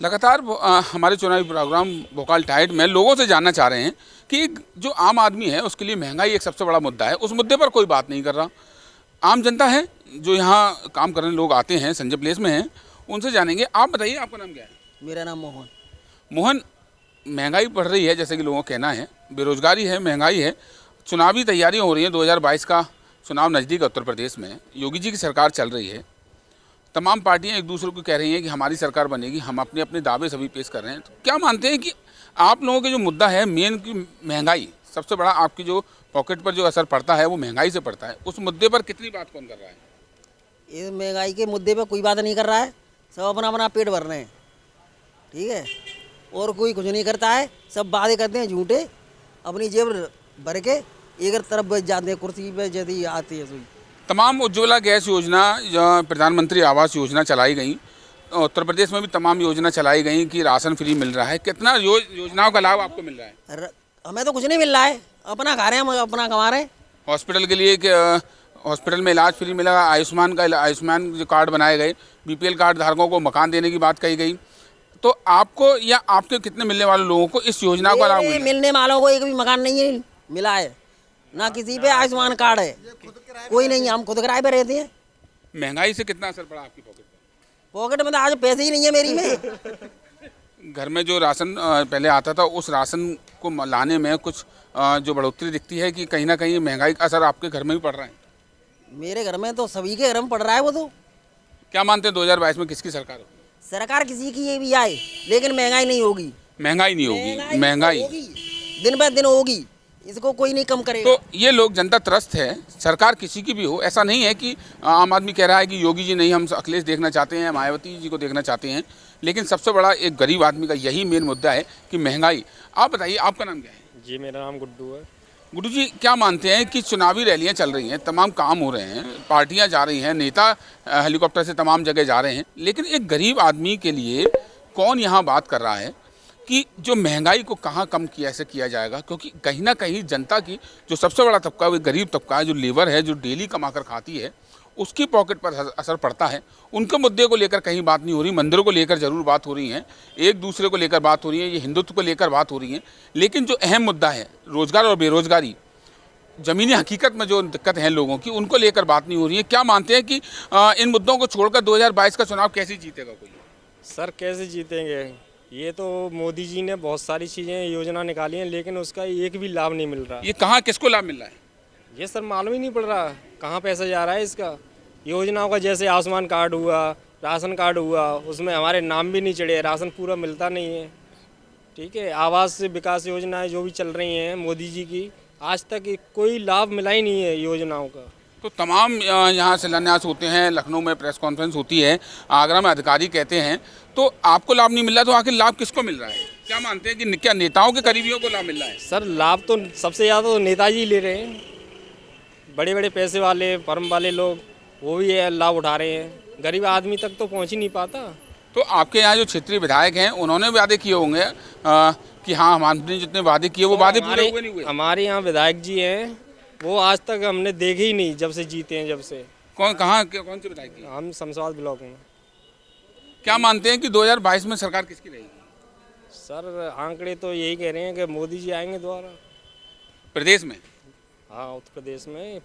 लगातार हमारे चुनावी प्रोग्राम भोकाल टाइट में लोगों से जानना चाह रहे हैं कि जो आम आदमी है उसके लिए महंगाई एक सबसे बड़ा मुद्दा है। उस मुद्दे पर कोई बात नहीं कर रहा। आम जनता है जो यहाँ काम करने लोग आते हैं, संजय प्लेस में हैं, उनसे जानेंगे। आप बताइए, आपका नाम क्या है? मेरा नाम मोहन। मोहन, महंगाई बढ़ रही है जैसे कि लोगों का कहना है, बेरोजगारी है, महंगाई है, चुनावी तैयारियाँ हो रही हैं, 2022 का चुनाव नज़दीक है उत्तर प्रदेश में, योगी जी की सरकार चल रही है, तमाम पार्टियां एक दूसरे को कह रही हैं कि हमारी सरकार बनेगी, हम अपने अपने दावे सभी पेश कर रहे हैं। तो क्या मानते हैं कि आप लोगों के जो मुद्दा है मेन की महंगाई, सबसे बड़ा आपकी जो पॉकेट पर जो असर पड़ता है वो महंगाई से पड़ता है, उस मुद्दे पर कितनी बात कौन कर रहा है? ये महंगाई के मुद्दे पे कोई बात नहीं कर रहा है, सब अपना अपना पेट भर रहे हैं, ठीक है। और कोई कुछ नहीं करता है, सब वादे करते हैं झूठे, अपनी जेब भर के एक तरफ बैठ जाते हैं कुर्सी पे यदि आती है। तमाम उज्ज्वला गैस योजना, प्रधानमंत्री आवास योजना चलाई गई, उत्तर प्रदेश में भी तमाम योजना चलाई गई कि राशन फ्री मिल रहा है। कितना योजनाओं का लाभ आपको मिल रहा है? हमें तो कुछ नहीं मिल रहा है, अपना खा रहे हैं, हम अपना कमा रहे हैं। हॉस्पिटल के लिए हॉस्पिटल में इलाज फ्री मिला, आयुष्मान जो कार्ड बनाए गए, बीपीएल कार्ड धारकों को मकान देने की बात कही गई। तो आपको या आपके कितने मिलने वाले लोगों को इस योजना का लाभ मिलने वालों को एक भी मकान नहीं है मिला है, ना किसी पे आयुष्मान कार्ड है, कोई नहीं। हम खुद किराए पे रहते हैं। महंगाई से कितना असर पड़ा आपकी पॉकेट पर? पॉकेट में तो आज पैसे ही नहीं है मेरी में। घर में जो राशन पहले आता था उस राशन को लाने में कुछ जो बढ़ोतरी दिखती है कि कहीं ना कहीं महंगाई का असर आपके घर में भी पड़ रहा है? मेरे घर में तो सभी के घर में पड़ रहा है वो तो। क्या मानते हैं 2022 में किसकी सरकार होगी? सरकार किसी की ये भी आए लेकिन महंगाई नहीं होगी। महंगाई नहीं होगी, महंगाई दिन ब दिन होगी, इसको कोई नहीं कम करेगा। तो ये लोग, जनता त्रस्त है, सरकार किसी की भी हो, ऐसा नहीं है कि आम आदमी कह रहा है कि योगी जी नहीं, हम अखिलेश देखना चाहते हैं, मायावती जी को देखना चाहते हैं, लेकिन सबसे बड़ा एक गरीब आदमी का यही मेन मुद्दा है कि महंगाई। आप बताइए, आपका नाम क्या है? जी, मेरा नाम गुड्डू है। गुड्डू जी, क्या मानते हैं कि चुनावी रैलियां चल रही हैं, तमाम काम हो रहे हैं, पार्टियां जा रही हैं, नेता हेलीकॉप्टर से तमाम जगह जा रहे हैं, लेकिन एक गरीब आदमी के लिए कौन यहाँ बात कर रहा है कि जो महंगाई को कहाँ कम किया ऐसे किया जाएगा? क्योंकि कहीं ना कहीं जनता की जो सबसे बड़ा तबका, वो गरीब तबका है, जो लेबर है, जो डेली कमा कर खाती है, उसकी पॉकेट पर असर पड़ता है। उनके मुद्दे को लेकर कहीं बात नहीं हो रही, मंदिरों को लेकर ज़रूर बात हो रही है, एक दूसरे को लेकर बात हो रही है, ये हिंदुत्व को लेकर बात हो रही है, लेकिन जो अहम मुद्दा है रोज़गार और बेरोज़गारी, ज़मीनी हकीकत में जो दिक्कत है लोगों की, उनको लेकर बात नहीं हो रही है। क्या मानते हैं कि इन मुद्दों को छोड़कर 2022 का चुनाव कैसे जीतेगा कोई? सर, कैसे जीतेंगे? ये तो मोदी जी ने बहुत सारी चीज़ें योजना निकाली हैं, लेकिन उसका एक भी लाभ नहीं मिल रहा। ये कहाँ किसको लाभ मिल रहा है? ये सर मालूम ही नहीं पड़ रहा कहाँ पैसा जा रहा है इसका। योजनाओं का जैसे आयुष्मान कार्ड हुआ, राशन कार्ड हुआ, उसमें हमारे नाम भी नहीं चढ़े, राशन पूरा मिलता नहीं है, ठीक है। आवास विकास योजनाएं जो भी चल रही हैं मोदी जी की, आज तक कोई लाभ मिला ही नहीं है योजनाओं का। तो तमाम यहाँ शिलान्यास होते हैं, लखनऊ में प्रेस कॉन्फ्रेंस होती है, आगरा में अधिकारी कहते हैं, तो आपको लाभ नहीं मिल रहा, तो आखिर लाभ किसको मिल रहा है? क्या मानते हैं कि क्या नेताओं के करीबियों को लाभ मिल रहा है? सर, लाभ तो सबसे ज़्यादा तो नेताजी ले रहे हैं, बड़े बड़े पैसे वाले फर्म वाले लोग, वो भी लाभ उठा रहे हैं, गरीब आदमी तक तो पहुँच ही नहीं पाता। तो आपके यहाँ जो क्षेत्रीय विधायक हैं उन्होंने वादे किए होंगे कि हाँ, हमारे जितने वादे किए वो वादे पूरे हुए नहीं हुए? हमारे यहाँ विधायक जी हैं, वो आज तक हमने देखे ही नहीं जब से जीते हैं। जब से कौन से विधायक की? हम शमशाबाद ब्लॉक में। क्या मानते हैं कि 2022 में सरकार किसकी रहेगी? सर, आंकड़े तो यही कह रहे हैं कि मोदी जी आएंगे दोबारा प्रदेश में? हाँ, उत्तर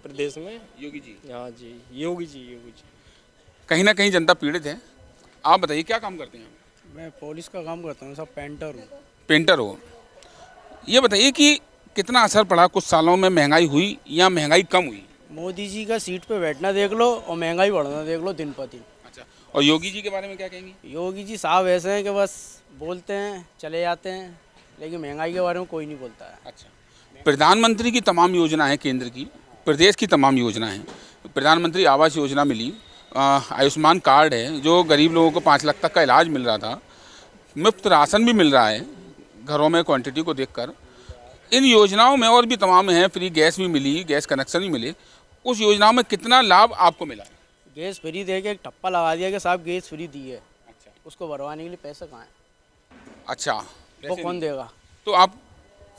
प्रदेश में योगी जी। हाँ जी, योगी जी। कहीं ना कहीं जनता पीड़ित है। आप बताइए, क्या काम करते हैं आप? मैं पुलिस का काम करता हूँ, सब पेंटर हूँ। पेंटर हो। ये बताइए कि कितना असर पड़ा, कुछ सालों में महंगाई हुई या महंगाई कम हुई? मोदी जी का सीट पे बैठना देख लो और महंगाई बढ़ना देख लो दिन पर दिन। अच्छा, और योगी जी के बारे में क्या कहेंगे? योगी जी साहब ऐसे हैं कि बस बोलते हैं चले जाते हैं, लेकिन महंगाई के बारे में कोई नहीं बोलता है। अच्छा, प्रधानमंत्री की तमाम योजना है, केंद्र की, प्रदेश की तमाम योजना है। प्रधानमंत्री आवास योजना मिली, आयुष्मान कार्ड है, जो गरीब लोगों को 5 लाख तक का इलाज मिल रहा था, मुफ्त राशन भी मिल रहा है घरों में क्वांटिटी को देखकर। इन योजनाओं में और भी तमाम हैं, फ्री गैस भी मिली, गैस कनेक्शन भी मिले। उस योजनाओं में कितना लाभ आपको मिला? गैस फ्री दे के एक टप्पा लगा दिया कि साहब गैस फ्री दी है। अच्छा, उसको भरवाने के लिए पैसा कहाँ है? अच्छा, वो कौन देगा? तो आप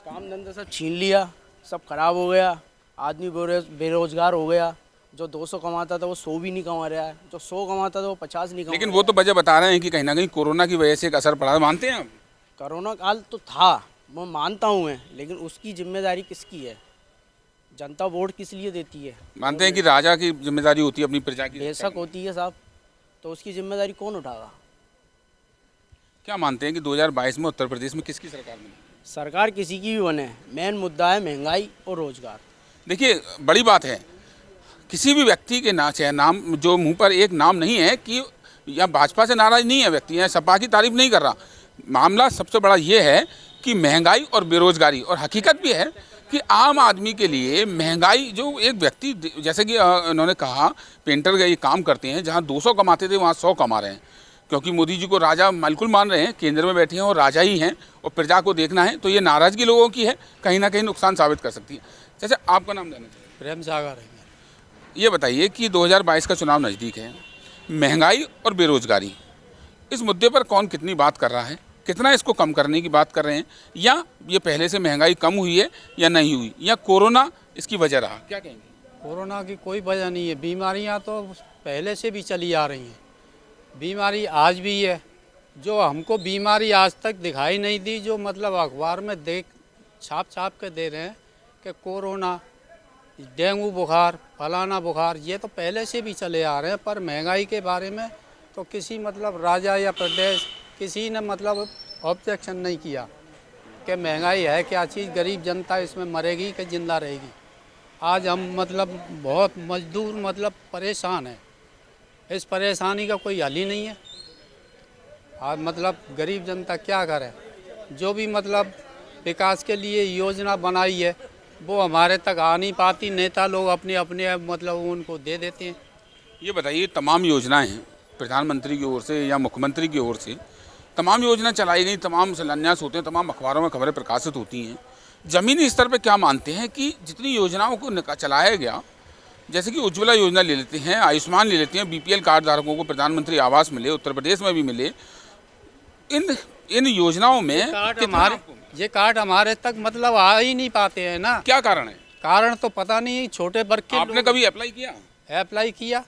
काम धंधा सब छीन लिया, सब खराब हो गया, आदमी बेरोजगार हो गया, जो 200 कमाता था वो 100 भी नहीं कमा रहा है, जो 100 कमाता था वो 50 नहीं कमा लेकिन रहा वो तो वजह बता रहे हैं कि कहीं ना कहीं कोरोना की वजह से एक असर पड़ा है, मानते हैं आप? है। कोरोना काल तो था, वो मानता हूँ मैं, लेकिन उसकी जिम्मेदारी किसकी है? जनता वोट किस लिए देती है? मानते हैं कि राजा की जिम्मेदारी होती है अपनी प्रजा की? बेशक होती है साहब, तो उसकी जिम्मेदारी कौन उठाएगा? क्या मानते हैं कि 2022 में उत्तर प्रदेश में किसकी सरकार बनी? सरकार किसी की भी बने, मेन मुद्दा है महंगाई और रोजगार। देखिए, बड़ी बात है, किसी भी व्यक्ति के नाम जो मुंह पर एक नाम नहीं है कि या भाजपा से नाराज नहीं है व्यक्ति, या सपा की तारीफ नहीं कर रहा। मामला सबसे बड़ा ये है कि महंगाई और बेरोजगारी, और हकीकत भी है कि आम आदमी के लिए महंगाई, जो एक व्यक्ति जैसे कि उन्होंने कहा पेंटर का ये काम करते हैं, जहाँ 200 कमाते थे वहाँ 100 कमा रहे हैं, क्योंकि मोदी जी को राजा बिल्कुल मान रहे हैं, केंद्र में बैठे हैं और राजा ही हैं और प्रजा को देखना है, तो ये नाराज़गी लोगों की है, कहीं ना कहीं नुकसान साबित कर सकती है। जैसे आपका नाम जानना चाहिए? प्रेम सागर है। ये बताइए कि 2022 का चुनाव नज़दीक है, महंगाई और बेरोजगारी, इस मुद्दे पर कौन कितनी बात कर रहा है, कितना इसको कम करने की बात कर रहे हैं, या ये पहले से महंगाई कम हुई है या नहीं हुई, या कोरोना इसकी वजह रहा? क्या कहेंगे? कोरोना की कोई वजह नहीं है, बीमारियां तो पहले से भी चली आ रही हैं, बीमारी आज भी है। जो हमको बीमारी आज तक दिखाई नहीं दी, जो मतलब अखबार में छाप के दे रहे हैं कि कोरोना, डेंगू बुखार, फलाना बुखार, ये तो पहले से भी चले आ रहे हैं। पर महंगाई के बारे में तो किसी मतलब राजा या प्रदेश किसी ने मतलब ऑब्जेक्शन नहीं किया कि महंगाई है क्या चीज़, गरीब जनता इसमें मरेगी कि जिंदा रहेगी। आज हम मतलब बहुत मजदूर मतलब परेशान हैं, इस परेशानी का कोई हल ही नहीं है। आज मतलब गरीब जनता क्या करे? जो भी मतलब विकास के लिए योजना बनाई है वो हमारे तक आ नहीं पाती, नेता लोग अपने अपने मतलब उनको दे देते हैं। ये बताइए, तमाम योजनाएं हैं प्रधानमंत्री की ओर से या मुख्यमंत्री की ओर से, तमाम योजना चलाई गई, तमाम शिलान्यास होते हैं, तमाम अखबारों में खबरें प्रकाशित होती हैं। ज़मीनी स्तर पर क्या मानते हैं कि जितनी योजनाओं को चलाया गया, जैसे कि उज्ज्वला योजना ले लेते हैं, आयुष्मान ले लेते हैं, BPL कार्ड धारकों को प्रधानमंत्री आवास मिले, उत्तर प्रदेश में भी मिले, इन योजनाओं में ये कार्ड हमारे तक मतलब आ ही नहीं पाते हैं ना। क्या कारण है? कारण तो पता नहीं, छोटे वर्ग के आपने कभी अप्लाई किया? अप्लाई किया,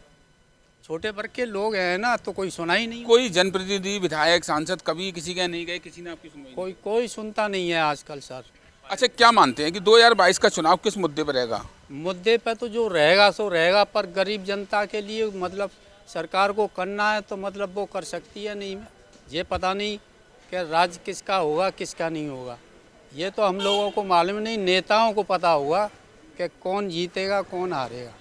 छोटे वर्ग के लोग हैं ना, तो कोई सुना ही नहीं। कोई जनप्रतिनिधि, विधायक, सांसद कभी किसी के नहीं गए, किसी ने आपकी सुनवाई? कोई सुनता नहीं है आजकल सर। अच्छा, क्या मानते हैं कि 2022 का चुनाव किस मुद्दे पर रहेगा? मुद्दे पे तो जो रहेगा सो रहेगा, पर गरीब जनता के लिए मतलब सरकार को करना है तो मतलब वो कर सकती है नहीं। ये पता नहीं कि राज्य किसका होगा किसका नहीं होगा, ये तो हम लोगों को मालूम नहीं, नेताओं को पता होगा कि कौन जीतेगा कौन हारेगा,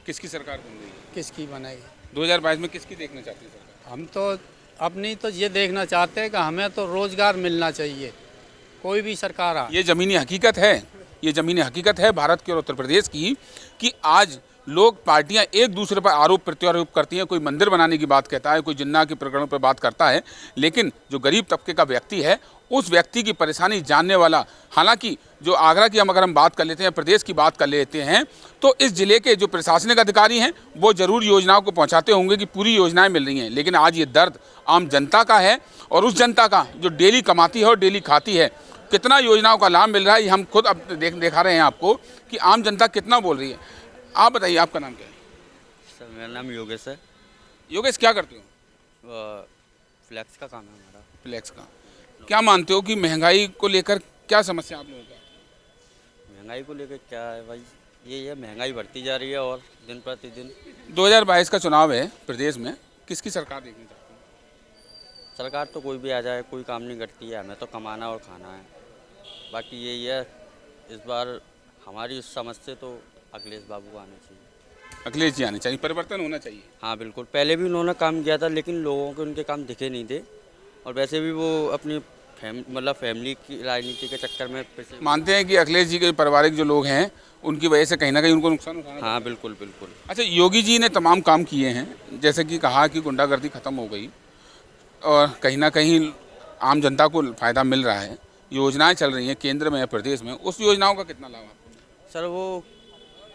किसकी सरकार बन रही है, किसकी बनेगी। 2022 में किसकी देखना चाहते हैं सरकार? हम तो अपनी तो ये देखना चाहते हैं कि हमें तो रोज़गार मिलना चाहिए, कोई भी सरकार आ। ये ज़मीनी हकीकत है, ये ज़मीनी हकीकत है भारत के और उत्तर प्रदेश की, कि आज लोग, पार्टियां एक दूसरे पर आरोप प्रत्यारोप करती हैं। कोई मंदिर बनाने की बात कहता है, कोई जिन्ना के प्रकरणों पर बात करता है, लेकिन जो गरीब तबके का व्यक्ति है, उस व्यक्ति की परेशानी जानने वाला, हालांकि जो आगरा की अगर हम बात कर लेते हैं, प्रदेश की बात कर लेते हैं, तो इस ज़िले के जो प्रशासनिक अधिकारी हैं वो ज़रूर योजनाओं को पहुंचाते होंगे कि पूरी योजनाएं मिल रही हैं, लेकिन आज ये दर्द आम जनता का है, और उस जनता का जो डेली कमाती है और डेली खाती है, कितना योजनाओं का लाभ मिल रहा है, ये हम खुद अब दिखा रहे हैं आपको कि आम जनता कितना बोल रही है। आप बताइए, आपका नाम क्या है? सर मेरा नाम योगेश है। योगेश, क्या करते हो? फ्लैक्स का काम है हमारा। फ्लैक्स का। क्या मानते हो कि महंगाई को लेकर क्या समस्या आप लोगों का? महंगाई को लेकर क्या है भाई, ये है महंगाई बढ़ती जा रही है और दिन प्रतिदिन। 2022 का चुनाव है प्रदेश में, किसकी सरकार देखनी चाहते हैं? सरकार तो कोई भी आ जाए, कोई काम नहीं करती है, हमें तो कमाना और खाना है। बाकी यही है, इस बार हमारी उस समझ से तो अखिलेश बाबू को आना चाहिए। अखिलेश जी आने चाहिए, परिवर्तन होना चाहिए। हाँ बिल्कुल, पहले भी उन्होंने काम किया था, लेकिन लोगों को उनके काम दिखे नहीं थे, और वैसे भी वो अपनी फैमिली की राजनीति के चक्कर में मानते हैं कि अखिलेश जी के पारिवारिक जो लोग हैं उनकी वजह से कहीं ना कहीं उनको नुकसान उठाना। हाँ बिल्कुल बिल्कुल। अच्छा, योगी जी ने तमाम काम किए हैं, जैसे कि कहा कि गुंडागर्दी खत्म हो गई और कहीं ना कहीं आम जनता को फ़ायदा मिल रहा है, योजनाएं चल रही हैं केंद्र में या प्रदेश में, उस योजनाओं का कितना लाभ आपको? सर वो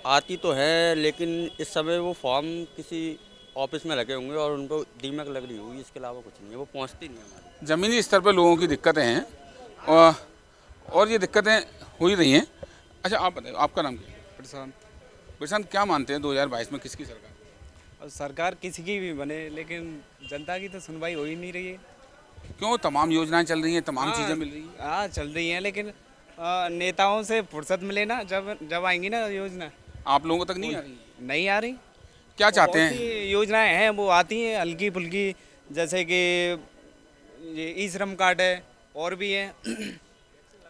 आती तो है, लेकिन इस समय वो फॉर्म किसी ऑफिस में लगे होंगे और उनको दीमक लग रही होगी, इसके अलावा कुछ नहीं है, वो पहुंचती नहीं है हमारी। ज़मीनी स्तर पर लोगों की दिक्कतें हैं और ये दिक्कतें हो ही रही हैं। अच्छा, आप बताइए, आपका नाम क्या है? प्रशांत। प्रशांत, क्या मानते हैं 2022 में किसकी सरकार? और सरकार किसी की भी बने, लेकिन जनता की तो सुनवाई हो ही नहीं रही है। क्यों? तमाम योजनाएं चल रही हैं, तमाम चीज़ें मिल रही हैं। हाँ चल रही हैं, लेकिन नेताओं से फुर्सत मिले ना, जब आएंगी ना योजना, आप लोगों तक नहीं आ रही? नहीं आ रही। क्या चाहते बहुत हैं? सी योजनाएं हैं वो आती हैं हल्की फुल्की, जैसे कि ये ई श्रम कार्ड है, और भी है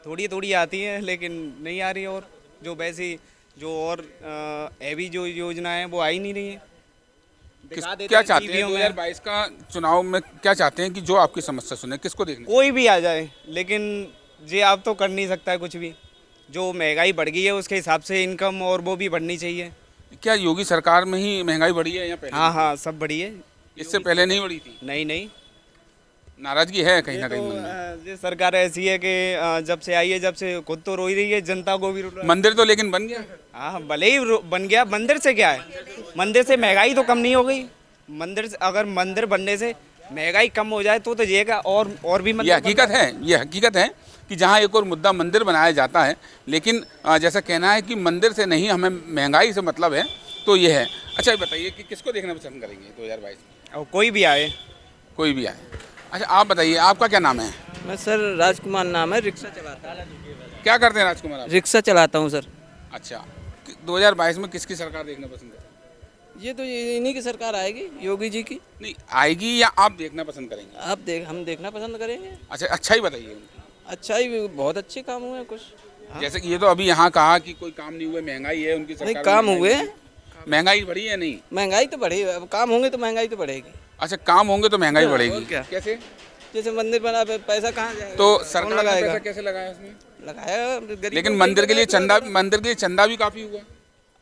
थोड़ी थोड़ी आती हैं, लेकिन नहीं आ रही। और जो वैसी जो और हैवी जो योजना है वो आ ही नहीं रही है। दिखा देते क्या हैं चाहते हैं टीवीओ में। 2022 का चुनाव में? क्या चाहते हैं कि जो आपकी समस्या सुने, किसको देखना? कोई भी आ जाए, लेकिन ये आप तो कर नहीं सकता है कुछ भी। जो महंगाई बढ़ गई है उसके हिसाब से इनकम और वो भी बढ़नी चाहिए। क्या योगी सरकार में ही महंगाई बढ़ी है या पहले? हाँ हाँ, सब बढ़ी है। इससे पहले नहीं बढ़ी थी? नहीं नहीं, नाराजगी है कहीं ना कहीं मन में। ये सरकार ऐसी है कि जब से आई है, जब से खुद तो रो ही रही है, जनता को भी मंदिर तो लेकिन बन गया। हाँ भले ही बन गया, मंदिर से क्या है? मंदिर से महंगाई तो कम नहीं हो गई। मंदिर से, अगर मंदिर बनने से महंगाई कम हो जाए तो ये का और भी ये मंदिर हकीकत है, ये हकीकत है कि जहाँ एक और मुद्दा मंदिर बनाया जाता है, लेकिन जैसा कहना है कि मंदिर से नहीं, हमें महंगाई से मतलब है, तो ये है। अच्छा, ये बताइए कि किसको देखना पसंद करेंगे 2022 में? और कोई भी आए। कोई भी आए। अच्छा, आप बताइए, आपका क्या नाम है? मैं सर राजकुमार नाम है, रिक्शा चलाता हूँ। क्या करते हैं राजकुमार आप? रिक्शा चलाता हूँ सर। अच्छा, 2022 में किसकी सरकार देखना पसंद करेंगे? ये तो इन्हीं की सरकार आएगी, योगी जी की। नहीं आएगी, या आप देखना पसंद करेंगे? हम देखना पसंद करेंगे। अच्छा, अच्छा ही बताइए। अच्छा ही, बहुत अच्छे काम हुए हैं कुछ। जैसे कि ये तो अभी यहाँ कहा कि कोई काम नहीं हुए, महंगाई है उनकी सरकार नहीं, में, काम महंगाई हुए। है। महंगाई बढ़ी है? नहीं, महंगाई तो बढ़ी, अब काम होंगे तो महंगाई तो बढ़ेगी। अच्छा, काम होंगे तो महंगाई बढ़ेगी। और क्या? कैसे? जैसे मंदिर बना, पैसा कहाँ जाएगा? तो कौन सरकार ने लगाएगा? पैसा कैसे लगाया उसमें? लगाया गरीब। लेकिन मंदिर के लिए चंदा भी काफी हुआ।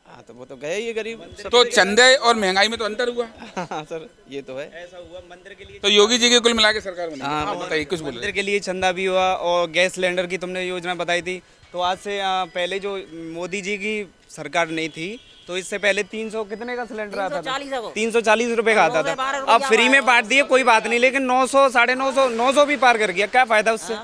हाँ तो वो तो गए ये गरीब। तो चंदे और महंगाई में तो अंतर हुआ। हाँ सर, ये तो है। ऐसा हुआ मंदिर के लिए। तो योगी जी के कुल मिला के सरकार बनी। हाँ, आप बताइए, कुछ बोल मंदिर रहे के लिए चंदा भी हुआ, और गैस सिलेंडर की तुमने योजना बताई थी, तो आज से पहले जो मोदी जी की सरकार नहीं थी, तो इससे पहले 300 कितने का सिलेंडर आता था? 340 रुपए का आता था। अब फ्री में बांट दिए, कोई बात नहीं, लेकिन 900, 950, 900 भी पार कर गया। क्या फायदा उससे?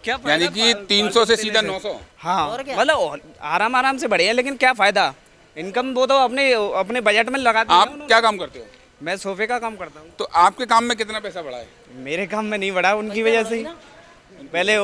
क्या हैं। यानी कि 300 से सीधा 900। हाँ, मतलब आराम आराम से बढ़े हैं, लेकिन क्या फायदा? इनकम वो तो अपने बजट में लगाते हैं आप क्या काम करते हो? मैं सोफे का काम करता हूँ। तो आपके काम में कितना पैसा बढ़ा है? मेरे काम में नहीं बढ़ा, उनकी वजह से ही। पहले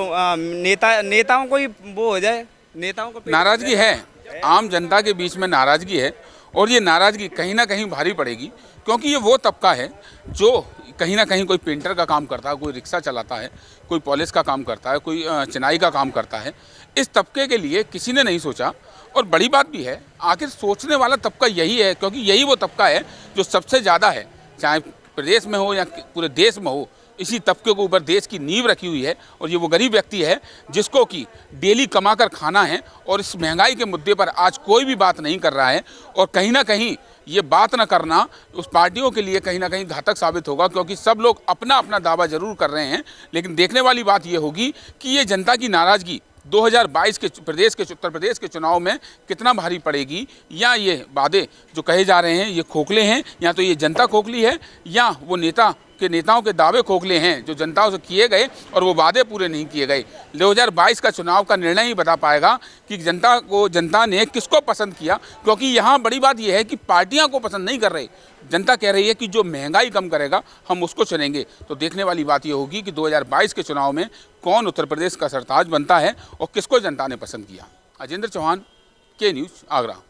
नेताओं को ही वो हो जाए, नेताओं को नाराजगी है, आम जनता के बीच में नाराजगी है, और ये नाराजगी कहीं ना कहीं भारी पड़ेगी, क्योंकि ये वो तबका है जो कहीं ना कहीं कोई पेंटर का काम करता है, कोई रिक्शा चलाता है, कोई पॉलिश का काम करता है, कोई चिनाई का काम करता है। इस तबके के लिए किसी ने नहीं सोचा, और बड़ी बात भी है, आखिर सोचने वाला तबका यही है, क्योंकि यही वो तबका है जो सबसे ज़्यादा है, चाहे प्रदेश में हो या पूरे देश में हो। इसी तबके के ऊपर देश की नींव रखी हुई है, और ये वो गरीब व्यक्ति है जिसको कि डेली कमाकर खाना है, और इस महंगाई के मुद्दे पर आज कोई भी बात नहीं कर रहा है। और कहीं ना कहीं ये बात न करना उस पार्टियों के लिए कहीं ना कहीं घातक साबित होगा, क्योंकि सब लोग अपना अपना दावा जरूर कर रहे हैं, लेकिन देखने वाली बात ये होगी कि ये जनता की नाराज़गी 2022 के उत्तर प्रदेश के चुनाव में कितना भारी पड़ेगी, या ये वादे जो कहे जा रहे हैं ये खोखले हैं, या तो ये जनता खोखली है, या वो नेताओं के दावे खोखले हैं जो जनताओं से किए गए और वो वादे पूरे नहीं किए गए। 2022 का चुनाव का निर्णय ही बता पाएगा कि जनता ने किसको पसंद किया, क्योंकि यहाँ बड़ी बात यह है कि पार्टियाँ को पसंद नहीं कर रही, जनता कह रही है कि जो महंगाई कम करेगा हम उसको चुनेंगे। तो देखने वाली बात ये होगी कि 2022 के चुनाव में कौन उत्तर प्रदेश का सरताज बनता है और किसको जनता ने पसंद किया। अजेंद्र चौहान, के न्यूज़, आगरा।